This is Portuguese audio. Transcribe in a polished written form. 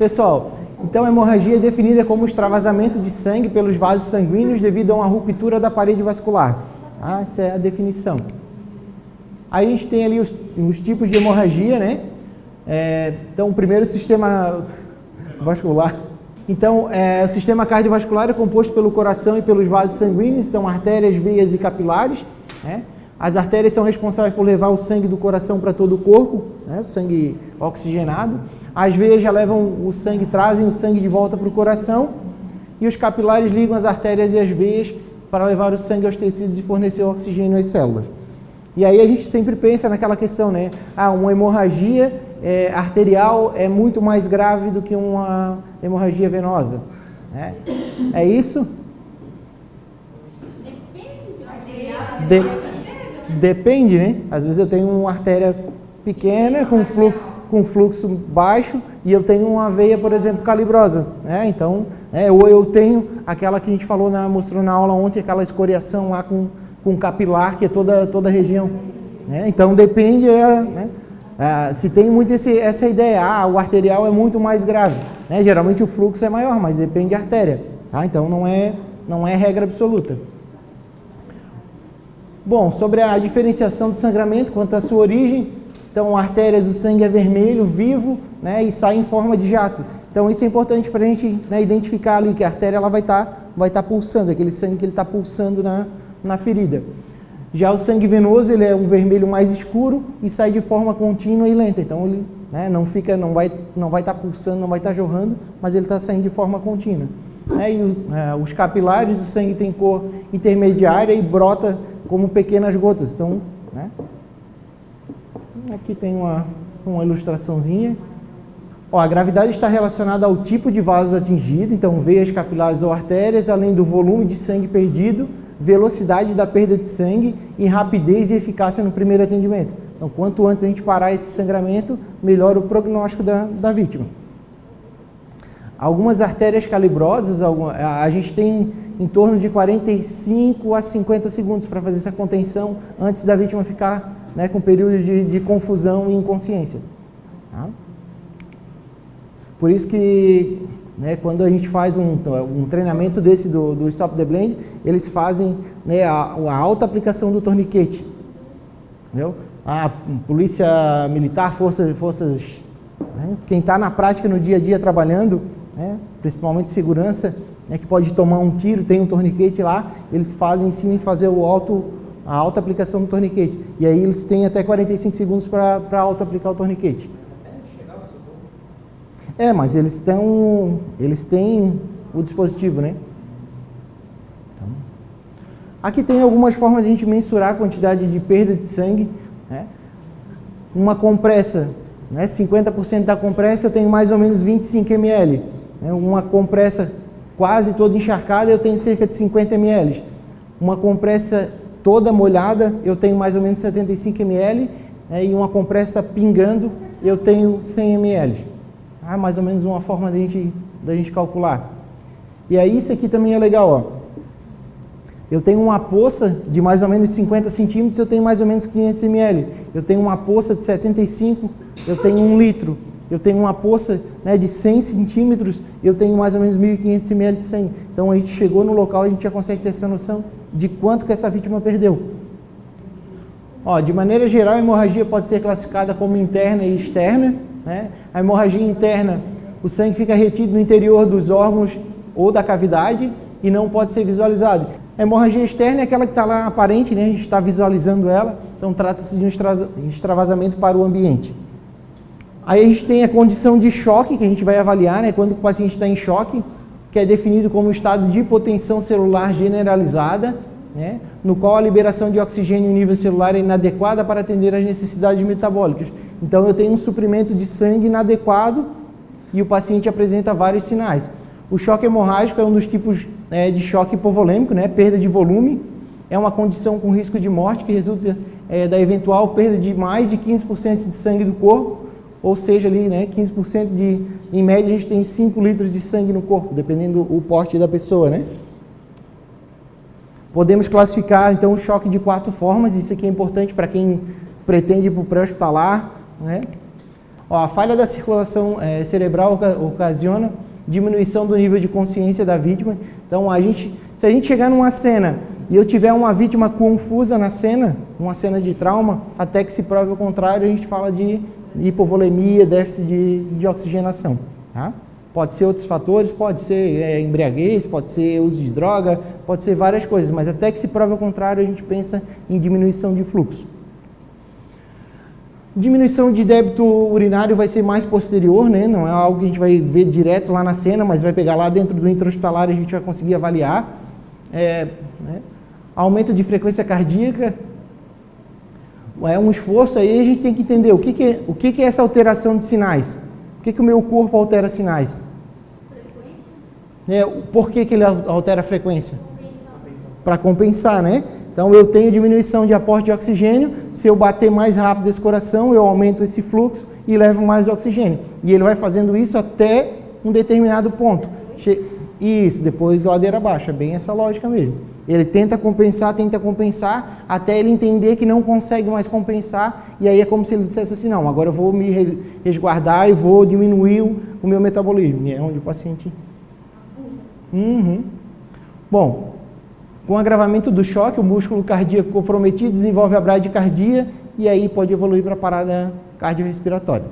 Pessoal, então a hemorragia é definida como extravasamento de sangue pelos vasos sanguíneos devido a uma ruptura da parede vascular. Ah, essa é a definição. Aí a gente tem ali os tipos de hemorragia, né? Então, o primeiro, sistema vascular. Então, o sistema cardiovascular é composto pelo coração e pelos vasos sanguíneos, são artérias, veias e capilares, né? As artérias são responsáveis por levar o sangue do coração para todo o corpo, né? O sangue oxigenado. As veias já levam o sangue, trazem o sangue de volta para o coração. E os capilares ligam as artérias e as veias para levar o sangue aos tecidos e fornecer o oxigênio às células. E aí a gente sempre pensa naquela questão, né? Uma hemorragia arterial é muito mais grave do que uma hemorragia venosa, né? É isso? Depende, né? Às vezes eu tenho uma artéria pequena com fluxo baixo e eu tenho uma veia, por exemplo, calibrosa, né? Então, ou eu tenho aquela que a gente mostrou na aula ontem, aquela escoriação lá com capilar, que é toda a região, né? Então depende, né? Se tem muito essa ideia, o arterial é muito mais grave, né? Geralmente o fluxo é maior, mas depende da artéria, tá? Então não é regra absoluta. Bom, sobre a diferenciação do sangramento quanto à sua origem, então artérias, o sangue é vermelho, vivo, né? E sai em forma de jato. Então isso é importante para a gente, né, identificar ali que a artéria ela vai tá pulsando, aquele sangue que ele está pulsando na ferida. Já o sangue venoso, ele é um vermelho mais escuro e sai de forma contínua e lenta. Então ele, né, não vai estar pulsando, não vai estar jorrando, mas ele está saindo de forma contínua. Os capilares, o sangue tem cor intermediária e brota como pequenas gotas. Então, né, aqui tem uma ilustraçãozinha. A gravidade está relacionada ao tipo de vaso atingido, então veias, capilares ou artérias, além do volume de sangue perdido, velocidade da perda de sangue e rapidez e eficácia no primeiro atendimento. Então, quanto antes a gente parar esse sangramento, melhor o prognóstico da vítima. Algumas artérias calibrosas, a gente tem em torno de 45 a 50 segundos para fazer essa contenção antes da vítima ficar, né, com período de confusão e inconsciência. Tá? Por isso que, né, quando a gente faz um treinamento desse do Stop the Blend, eles fazem, né, a alta aplicação do torniquete. Entendeu? A polícia militar, forças, né, quem está na prática no dia a dia trabalhando, né, principalmente segurança, né, que pode tomar um tiro, tem um torniquete lá, eles ensinam a fazer a alta aplicação do torniquete. E aí eles têm até 45 segundos para auto-aplicar o torniquete. Mas eles têm o dispositivo, né? Então, aqui tem algumas formas de a gente mensurar a quantidade de perda de sangue, né? Uma compressa, né? 50% da compressa eu tenho mais ou menos 25 ml. Né? Uma compressa quase toda encharcada eu tenho cerca de 50 ml. Uma compressa toda molhada eu tenho mais ou menos 75 ml. Né? E uma compressa pingando eu tenho 100 ml. Mais ou menos uma forma da gente calcular. E aí isso aqui também é legal, ó. Eu tenho uma poça de mais ou menos 50 centímetros, eu tenho mais ou menos 500 ml. Eu tenho uma poça de 75, eu tenho 1 litro. Eu tenho uma poça, né, de 100 centímetros, eu tenho mais ou menos 1.500 ml de sangue. Então a gente chegou no local, a gente já consegue ter essa noção de quanto que essa vítima perdeu. De maneira geral, a hemorragia pode ser classificada como interna e externa. Né? A hemorragia interna, o sangue fica retido no interior dos órgãos ou da cavidade e não pode ser visualizado. A hemorragia externa é aquela que está lá aparente, né? A gente está visualizando ela, então trata-se de um extravasamento para o ambiente. Aí a gente tem a condição de choque, que a gente vai avaliar, né? Quando o paciente está em choque, que é definido como um estado de hipotensão celular generalizada, né? No qual a liberação de oxigênio em nível celular é inadequada para atender às necessidades metabólicas. Então eu tenho um suprimento de sangue inadequado e o paciente apresenta vários sinais. O choque hemorrágico é um dos tipos de choque hipovolêmico, né? Perda de volume. É uma condição com risco de morte que resulta da eventual perda de mais de 15% de sangue do corpo, ou seja, ali, né, 15% em média a gente tem 5 litros de sangue no corpo, dependendo do porte da pessoa, né? Podemos classificar, então, o choque de 4 formas, isso aqui é importante para quem pretende ir para o pré-hospitalar, né? Ó, a falha da circulação cerebral ocasiona diminuição do nível de consciência da vítima. Então, se a gente chegar numa cena e eu tiver uma vítima confusa na cena, uma cena de trauma, até que se prove o contrário, a gente fala de hipovolemia, déficit de oxigenação. Tá? Pode ser outros fatores, pode ser embriaguez, pode ser uso de droga, pode ser várias coisas, mas até que se prove o contrário, a gente pensa em diminuição de fluxo. Diminuição de débito urinário vai ser mais posterior, né? Não é algo que a gente vai ver direto lá na cena, mas vai pegar lá dentro do intra-hospitalar e a gente vai conseguir avaliar. Aumento de frequência cardíaca, é um esforço aí, a gente tem que entender o que é essa alteração de sinais. Por que o meu corpo altera sinais? Por que ele altera a frequência? Para compensar, né? Então, eu tenho diminuição de aporte de oxigênio, se eu bater mais rápido esse coração, eu aumento esse fluxo e levo mais oxigênio. E ele vai fazendo isso até um determinado ponto. Isso, depois ladeira abaixo, é bem essa lógica mesmo. Ele tenta compensar, até ele entender que não consegue mais compensar, e aí é como se ele dissesse assim, não, agora eu vou me resguardar e vou diminuir o meu metabolismo. E é onde o paciente... Bom, com o agravamento do choque, o músculo cardíaco comprometido desenvolve a bradicardia, e aí pode evoluir para a parada cardiorrespiratória.